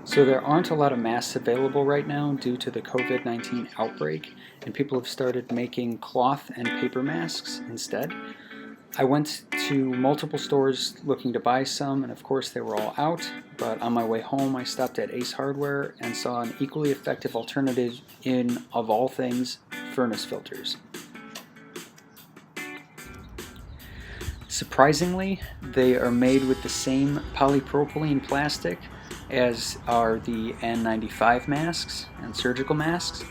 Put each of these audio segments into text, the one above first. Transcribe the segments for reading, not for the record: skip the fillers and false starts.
So there aren't a lot of masks available right now due to the COVID-19 outbreak, and people have started making cloth and paper masks instead. I went to multiple stores looking to buy some, and of course they were all out, but on my way home I stopped at Ace Hardware and saw an equally effective alternative in, of all things, furnace filters. Surprisingly, they are made with the same polypropylene plastic as are the N95 masks and surgical masks,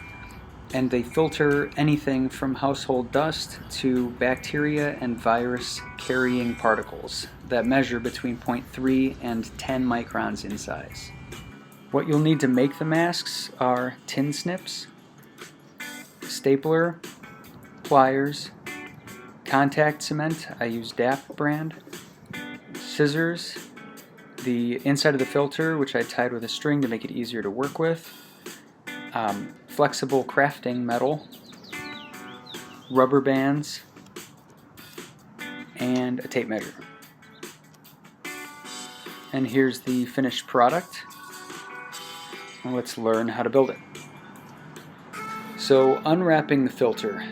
and they filter anything from household dust to bacteria and virus carrying particles that measure between zero point 0.3 and 10 microns in size. What you'll need to make the masks are tin snips, stapler, pliers, contact cement, I use DAP brand, scissors, the inside of the filter, which I tied with a string to make it easier to work with, flexible crafting metal, rubber bands, and a tape measure. And here's the finished product. Let's learn how to build it. So, unwrapping the filter.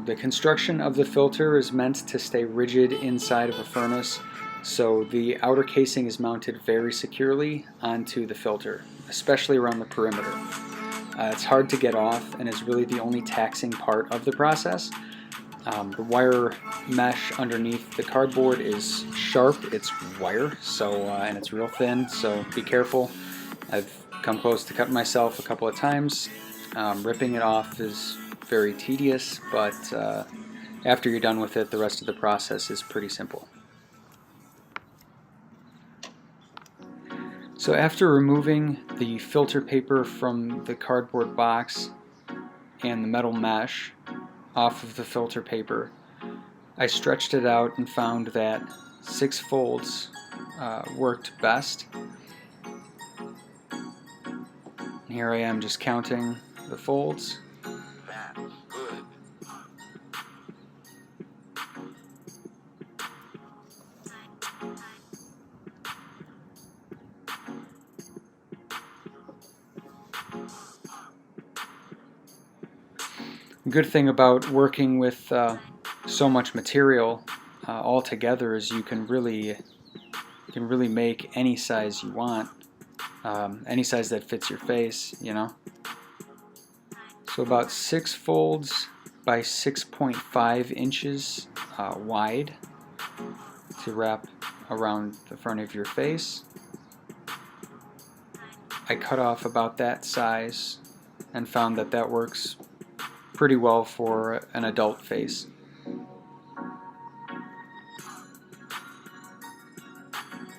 The construction of the filter is meant to stay rigid inside of a furnace, so the outer casing is mounted very securely onto the filter, especially around the perimeter. It's hard to get off and is really the only taxing part of the process. The wire mesh underneath the cardboard is sharp, it's wire, and it's real thin, so be careful. I've come close to cutting myself a couple of times. Ripping it off is very tedious, but after you're done with it, the rest of the process is pretty simple. So after removing the filter paper from the cardboard box and the metal mesh off of the filter paper, I stretched it out and found that 6 folds worked best. And here I am just counting the folds. The good thing about working with so much material all together is you can really make any size you want, any size that fits your face, you know. So about 6 folds by 6.5 inches wide to wrap around the front of your face. I cut off about that size and found that that works pretty well for an adult face.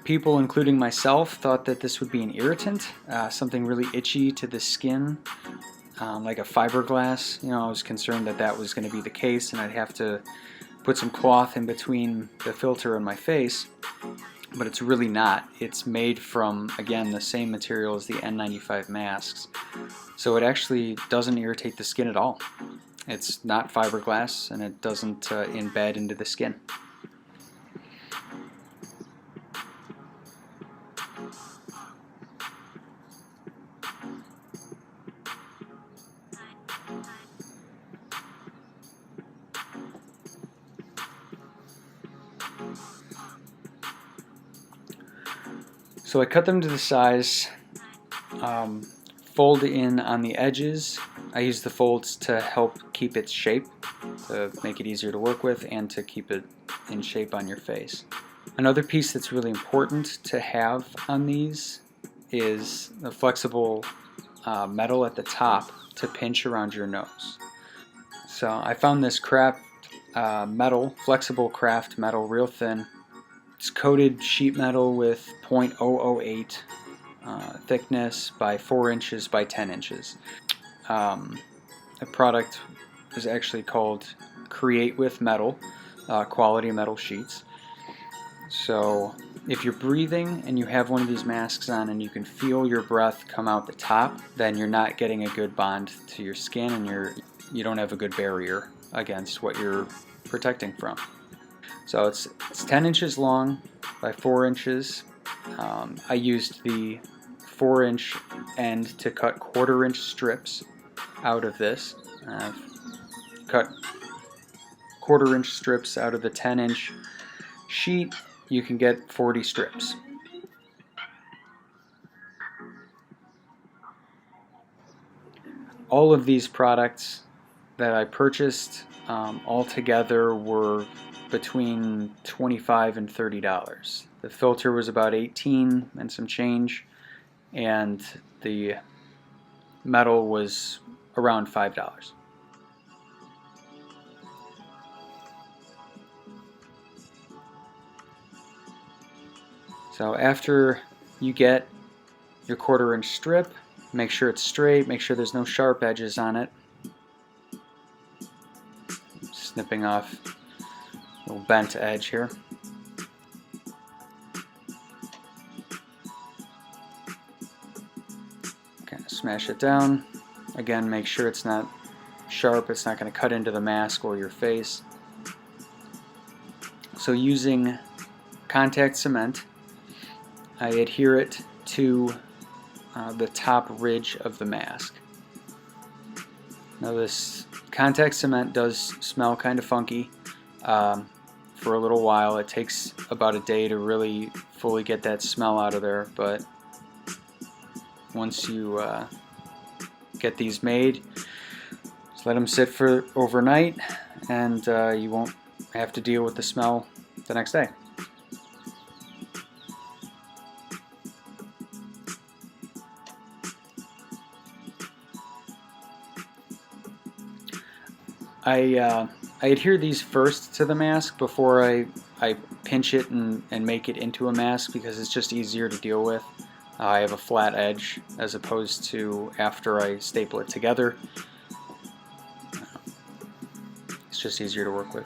People, including myself, thought that this would be an irritant, something really itchy to the skin, like a fiberglass. You know, I was concerned that that was going to be the case and I'd have to put some cloth in between the filter and my face, but it's really not. It's made from, again, the same material as the N95 masks, so it actually doesn't irritate the skin at all. It's not fiberglass and it doesn't embed into the skin. So I cut them to the size, fold in on the edges. I use the folds to help keep its shape, to make it easier to work with and to keep it in shape on your face. Another piece that's really important to have on these is the flexible metal at the top to pinch around your nose. So I found this flexible craft metal, real thin. It's coated sheet metal with 0.008 thickness by 4 inches by 10 inches. The product is actually called Create with Metal, quality metal sheets. So if you're breathing and you have one of these masks on and you can feel your breath come out the top, then you're not getting a good bond to your skin and you don't have a good barrier against what you're protecting from. So it's 10 inches long by 4 inches. I used the 4-inch end to cut 1/4-inch strips out of this. Cut 1/4-inch strips out of the 10-inch sheet. You can get 40 strips. All of these products that I purchased altogether were between $25 and $30. The filter was about $18 and some change, and the metal was around $5. So after you get your 1/4-inch strip, make sure it's straight, make sure there's no sharp edges on it. Snipping off a little bent edge here. Kind of smash it down. Again, make sure it's not sharp, it's not going to cut into the mask or your face. So using contact cement, I adhere it to the top ridge of the mask. Now this contact cement does smell kind of funky for a little while. It takes about a day to really fully get that smell out of there, but once you get these made, just let them sit for overnight, and you won't have to deal with the smell the next day. I adhere these first to the mask before I pinch it and make it into a mask, because it's just easier to deal with. I have a flat edge as opposed to after I staple it together. It's just easier to work with.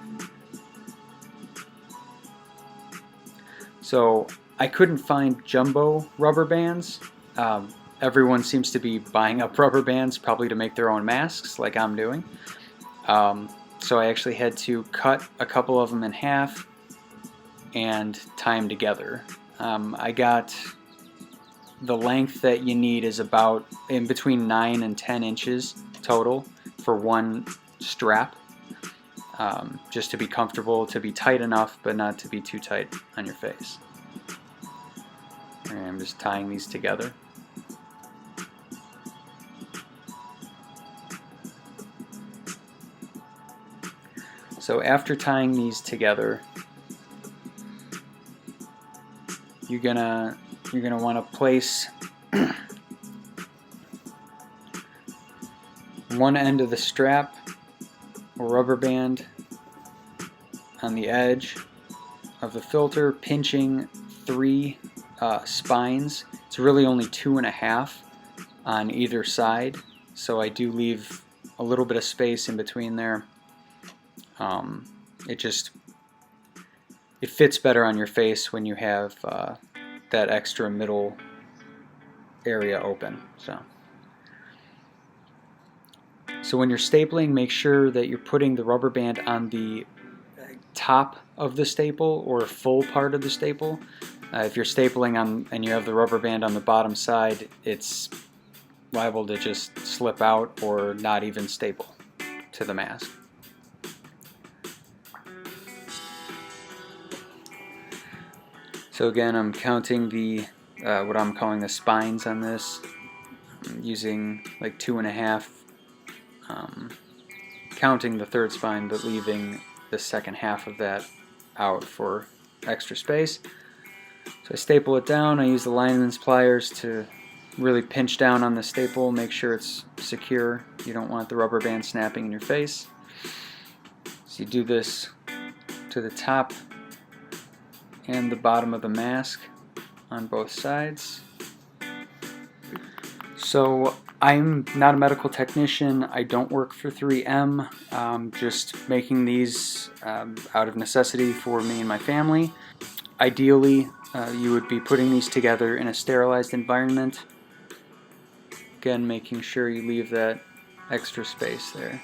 So I couldn't find jumbo rubber bands. Everyone seems to be buying up rubber bands, probably to make their own masks like I'm doing. So I actually had to cut a couple of them in half and tie them together. I got the length that you need is about in between 9 and 10 inches total for one strap, just to be comfortable, to be tight enough but not to be too tight on your face. And I'm just tying these together. So after tying these together, you're gonna want to place one end of the strap or rubber band on the edge of the filter, pinching 3 spines. It's really only 2.5 on either side, so I do leave a little bit of space in between there. It fits better on your face when you have that extra middle area open. So when you're stapling, make sure that you're putting the rubber band on the top of the staple or full part of the staple. If you're stapling and you have the rubber band on the bottom side, it's liable to just slip out or not even staple to the mask. So again, I'm counting the what I'm calling the spines on this. I'm using like 2.5, counting the third spine, but leaving the second half of that out for extra space. So I staple it down. I use the lineman's pliers to really pinch down on the staple, make sure it's secure. You don't want the rubber band snapping in your face. So you do this to the top and the bottom of the mask on both sides. So I'm not a medical technician. I don't work for 3M. Just making these out of necessity for me and my family. Ideally, you would be putting these together in a sterilized environment. Again, making sure you leave that extra space there.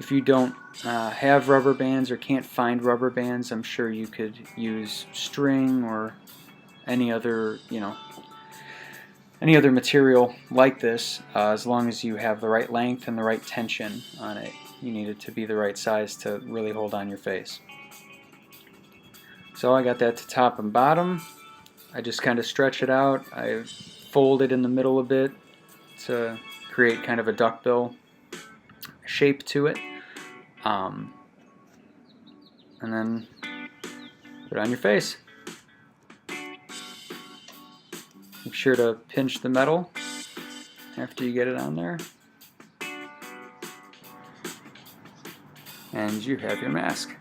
If you don't have rubber bands or can't find rubber bands, I'm sure you could use string or any other, any other material like this, as long as you have the right length and the right tension on it. You need it to be the right size to really hold on your face. So I got that to top and bottom. I just kind of stretch it out. I fold it in the middle a bit to create kind of a duckbill shape to it. And then put it on your face. Make sure to pinch the metal after you get it on there. And you have your mask.